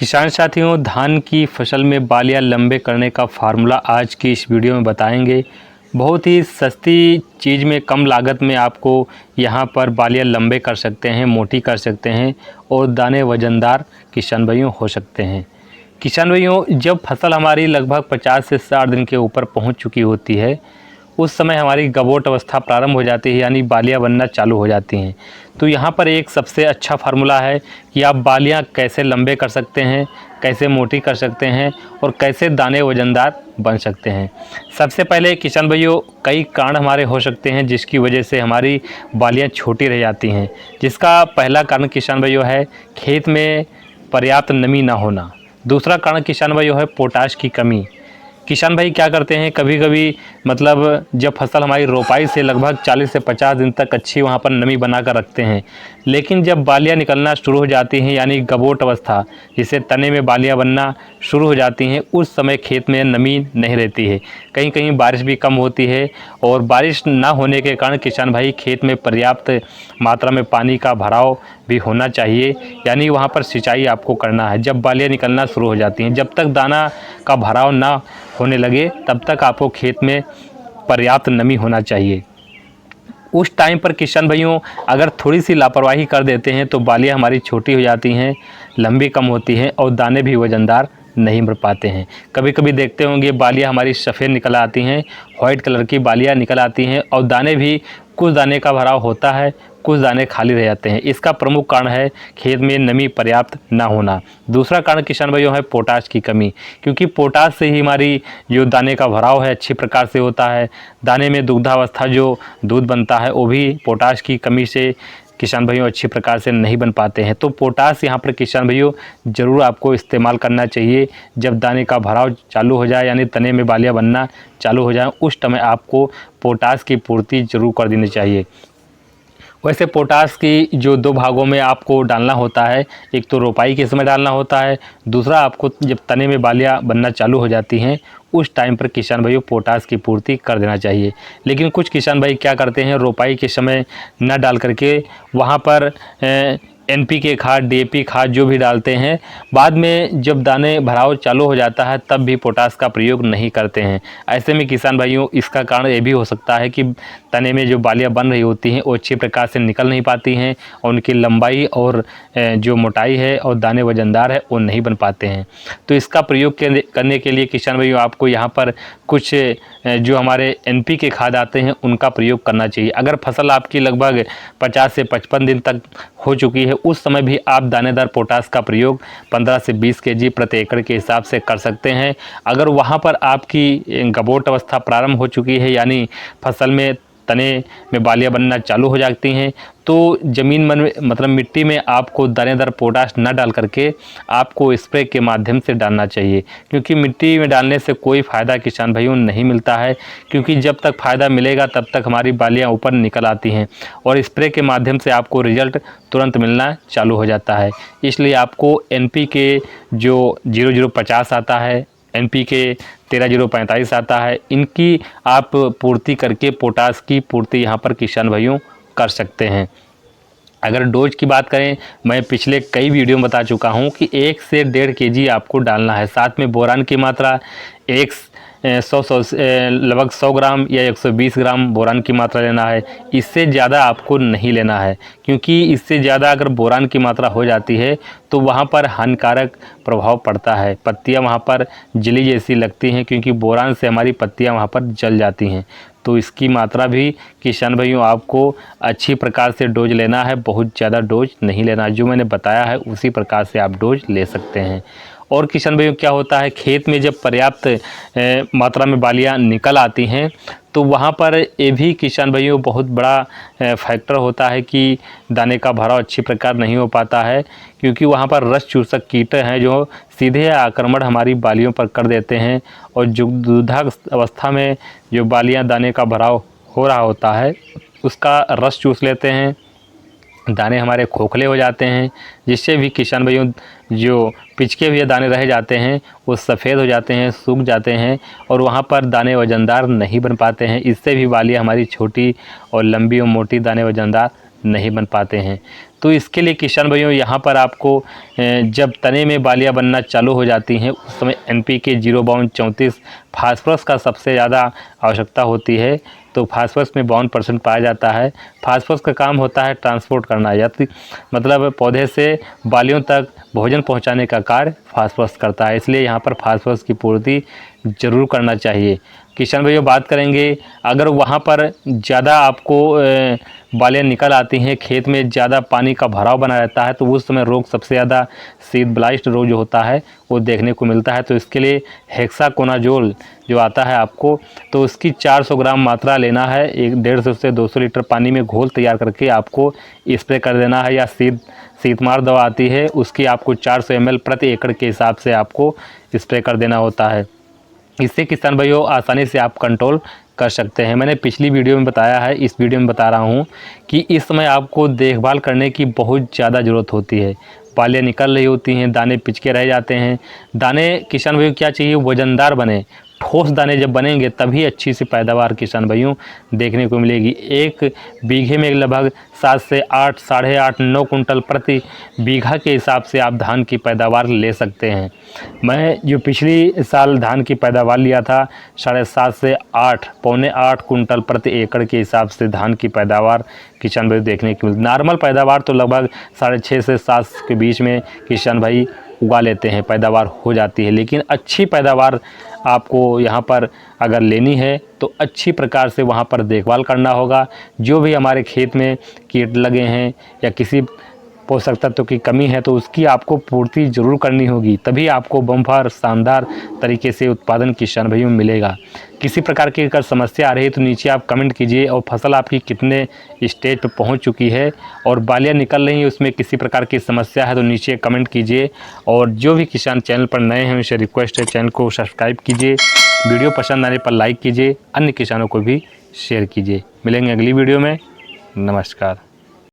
किसान साथियों, धान की फसल में बालियां लंबे करने का फार्मूला आज की इस वीडियो में बताएंगे। बहुत ही सस्ती चीज़ में कम लागत में आपको यहां पर बालियां लंबे कर सकते हैं, मोटी कर सकते हैं और दाने वज़नदार किसान भाइयों हो सकते हैं। किसान भाइयों, जब फसल हमारी लगभग 50 से 60 दिन के ऊपर पहुंच चुकी होती है, उस समय हमारी गबोट अवस्था प्रारंभ हो जाती है, यानी बालियां बनना चालू हो जाती हैं। तो यहाँ पर एक सबसे अच्छा फार्मूला है कि आप बालियां कैसे लंबे कर सकते हैं, कैसे मोटी कर सकते हैं और कैसे दाने वज़नदार बन सकते हैं। सबसे पहले किसान भाइयों, कई कारण हमारे हो सकते हैं जिसकी वजह से हमारी बालियां छोटी रह जाती हैं। जिसका पहला कारण किसान भाइयों है खेत में पर्याप्त नमी ना होना। दूसरा कारण किसान भाइयों है पोटाश की कमी। किसान भाई क्या करते हैं, कभी कभी मतलब जब फसल हमारी रोपाई से लगभग 40 से 50 दिन तक अच्छी वहाँ पर नमी बना कर रखते हैं, लेकिन जब बालियाँ निकलना शुरू हो जाती हैं, यानी गबोट अवस्था जिसे तने में बालियाँ बनना शुरू हो जाती हैं, उस समय खेत में नमी नहीं रहती है। कहीं कहीं बारिश भी कम होती है और बारिश ना होने के कारण किसान भाई खेत में पर्याप्त मात्रा में पानी का भराव भी होना चाहिए, यानी वहाँ पर सिंचाई आपको करना है। जब बालियाँ निकलना शुरू हो जाती हैं, जब तक दाना का भराव ना होने लगे तब तक आपको खेत में पर्याप्त नमी होना चाहिए। उस टाइम पर किसान भाइयों अगर थोड़ी सी लापरवाही कर देते हैं तो बालियाँ हमारी छोटी हो जाती हैं, लंबी कम होती हैं और दाने भी वज़नदार नहीं बन पाते हैं। कभी कभी देखते होंगे बालियाँ हमारी सफ़ेद निकल आती हैं, वाइट कलर की बालियाँ निकल आती हैं और दाने भी कुछ दाने का भराव होता है, कुछ दाने खाली रह जाते हैं। इसका प्रमुख कारण है खेत में नमी पर्याप्त ना होना। दूसरा कारण किसान भाइयों है पोटाश की कमी, क्योंकि पोटाश से ही हमारी जो दाने का भराव है अच्छी प्रकार से होता है। दाने में दुग्धावस्था जो दूध बनता है वो भी पोटाश की कमी से किसान भाइयों अच्छी प्रकार से नहीं बन पाते हैं। तो पोटाश यहाँ पर किसान भाइयों ज़रूर आपको इस्तेमाल करना चाहिए। जब दाने का भराव चालू हो जाए, यानी तने में बालियाँ बनना चालू हो जाए, उस समय आपको पोटाश की पूर्ति जरूर कर देनी चाहिए। वैसे पोटाश की जो दो भागों में आपको डालना होता है, एक तो रोपाई के समय डालना होता है, दूसरा आपको जब तने में बालियाँ बनना चालू हो जाती हैं उस टाइम पर किसान भाइयों पोटाश की पूर्ति कर देना चाहिए। लेकिन कुछ किसान भाई क्या करते हैं, रोपाई के समय न डाल करके वहाँ पर NPK खाद, DAP खाद जो भी डालते हैं, बाद में जब दाने भराव चालू हो जाता है तब भी पोटाश का प्रयोग नहीं करते हैं। ऐसे में किसान भाइयों इसका कारण ये भी हो सकता है कि तने में जो बालियाँ बन रही होती हैं वो अच्छी प्रकार से निकल नहीं पाती हैं और उनकी लंबाई और जो मोटाई है और दाने वज़नदार है वो नहीं बन पाते हैं। तो इसका प्रयोग करने के लिए किसान भाइयों आपको यहाँ पर कुछ जो हमारे NPK खाद आते हैं उनका प्रयोग करना चाहिए। अगर फसल आपकी लगभग 50 से 55 दिन तक हो चुकी है, उस समय भी आप दानेदार पोटाश का प्रयोग 15 से 20 kg प्रति एकड़ के हिसाब से कर सकते हैं। अगर वहाँ पर आपकी गबोट अवस्था प्रारंभ हो चुकी है, यानी फसल में तने में बालियाँ बनना चालू हो जाती हैं, तो ज़मीन में मतलब मिट्टी में आपको दानेदार पोटाश न डाल करके आपको स्प्रे के माध्यम से डालना चाहिए। क्योंकि मिट्टी में डालने से कोई फ़ायदा किसान भाइयों नहीं मिलता है, क्योंकि जब तक फ़ायदा मिलेगा तब तक हमारी बालियाँ ऊपर निकल आती हैं और स्प्रे के माध्यम से आपको रिजल्ट तुरंत मिलना चालू हो जाता है। इसलिए आपको NPK जो 0050 आता है, NPK 13045 आता है, इनकी आप पूर्ति करके पोटाश की पूर्ति यहाँ पर किसान भाइयों कर सकते हैं। अगर डोज की बात करें, मैं पिछले कई वीडियो में बता चुका हूँ कि 1 से 1.5 kg आपको डालना है। साथ में बोरान की मात्रा लगभग 100 ग्राम या 120 ग्राम बोरान की मात्रा लेना है। इससे ज़्यादा आपको नहीं लेना है, क्योंकि इससे ज़्यादा अगर बोरान की मात्रा हो जाती है तो वहाँ पर हानिकारक प्रभाव पड़ता है। पत्तियाँ वहाँ पर जली जैसी लगती हैं, क्योंकि बोरान से हमारी पत्तियाँ वहाँ पर जल जाती हैं। तो इसकी मात्रा भी किसान भाइयों आपको अच्छी प्रकार से डोज लेना है, बहुत ज़्यादा डोज नहीं लेना है। जो मैंने बताया है उसी प्रकार से आप डोज ले सकते हैं। और किसान भाइयों क्या होता है, खेत में जब पर्याप्त मात्रा में बालियाँ निकल आती हैं तो वहाँ पर ये भी किसान भाइयों बहुत बड़ा फैक्टर होता है कि दाने का भराव अच्छी प्रकार नहीं हो पाता है, क्योंकि वहाँ पर रस चूसक कीट हैं जो सीधे आक्रमण हमारी बालियों पर कर देते हैं और जो दुग्धावस्था में जो बालियाँ दाने का भराव हो रहा होता है उसका रस चूस लेते हैं। दाने हमारे खोखले हो जाते हैं, जिससे भी किसान भाइयों जो पिचके हुए दाने रह जाते हैं वो सफ़ेद हो जाते हैं, सूख जाते हैं और वहाँ पर दाने वज़नदार नहीं बन पाते हैं। इससे भी बालियाँ हमारी छोटी और लंबी और मोटी दाने वज़नदार नहीं बन पाते हैं। तो इसके लिए किसान भाइयों यहाँ पर आपको जब तने में बालियाँ बनना चालू हो जाती हैं उस समय NPK 0.34 फास्फोरस का सबसे ज़्यादा आवश्यकता होती है। तो फास्फोरस में 52% पाया जाता है। फास्फोरस का काम होता है ट्रांसपोर्ट करना, या मतलब पौधे से बालियों तक भोजन पहुंचाने का कार्य फास्फोरस करता है, इसलिए यहाँ पर फास्फोरस की पूर्ति ज़रूर करना चाहिए। किसान भाइयों बात करेंगे, अगर वहाँ पर ज़्यादा आपको बालियाँ निकल आती हैं, खेत में ज़्यादा पानी का भराव बना रहता है, तो उस समय रोग सबसे ज़्यादा सीड ब्लाइस्ट रोग जो होता है वो देखने को मिलता है। तो इसके लिए हेक्साकोनाजोल जो आता है आपको, तो उसकी 400 ग्राम मात्रा लेना है। 150 से 200 लीटर पानी में घोल तैयार करके आपको स्प्रे कर देना है, या सीतमार दवा आती है उसकी आपको 400 ml प्रति एकड़ के हिसाब से आपको स्प्रे कर देना होता है। इससे किसान भाइयों आसानी से आप कंट्रोल कर सकते हैं। मैंने पिछली वीडियो में बताया है, इस वीडियो में बता रहा हूँ कि इस समय आपको देखभाल करने की बहुत ज़्यादा ज़रूरत होती है। बालियाँ निकल रही होती हैं, दाने पिचके रह जाते हैं। दाने किसान भाइयों क्या चाहिए, वज़नदार बने, ठोस दाने जब बनेंगे तभी अच्छी सी पैदावार किसान भाइयों देखने को मिलेगी। 1 बीघे में लगभग 7 से 8, 8.5, 9 कुंटल प्रति बीघा के हिसाब से आप धान की पैदावार ले सकते हैं। मैं जो पिछली साल धान की पैदावार लिया था 7.5 से 8, पौने 8 कुंटल प्रति एकड़ के हिसाब से धान की पैदावार किसान भाई देखने को मिलती। नॉर्मल पैदावार तो लगभग 6.5 से 7 के बीच में किसान भाई उगा लेते हैं, पैदावार हो जाती है। लेकिन अच्छी पैदावार आपको यहाँ पर अगर लेनी है तो अच्छी प्रकार से वहाँ पर देखभाल करना होगा। जो भी हमारे खेत में कीट लगे हैं या किसी पोषक तत्व की कमी है तो उसकी आपको पूर्ति ज़रूर करनी होगी, तभी आपको बम्पर शानदार तरीके से उत्पादन किसान भाइयों में मिलेगा। किसी प्रकार की अगर समस्या आ रही है तो नीचे आप कमेंट कीजिए, और फसल आपकी कितने स्टेज पर पहुंच चुकी है और बालियाँ निकल रही हैं उसमें किसी प्रकार की समस्या है तो नीचे कमेंट कीजिए। और जो भी किसान चैनल पर नए हैं उनसे रिक्वेस्ट है चैनल को सब्सक्राइब कीजिए, वीडियो पसंद आने पर लाइक कीजिए, अन्य किसानों को भी शेयर कीजिए। मिलेंगे अगली वीडियो में। नमस्कार।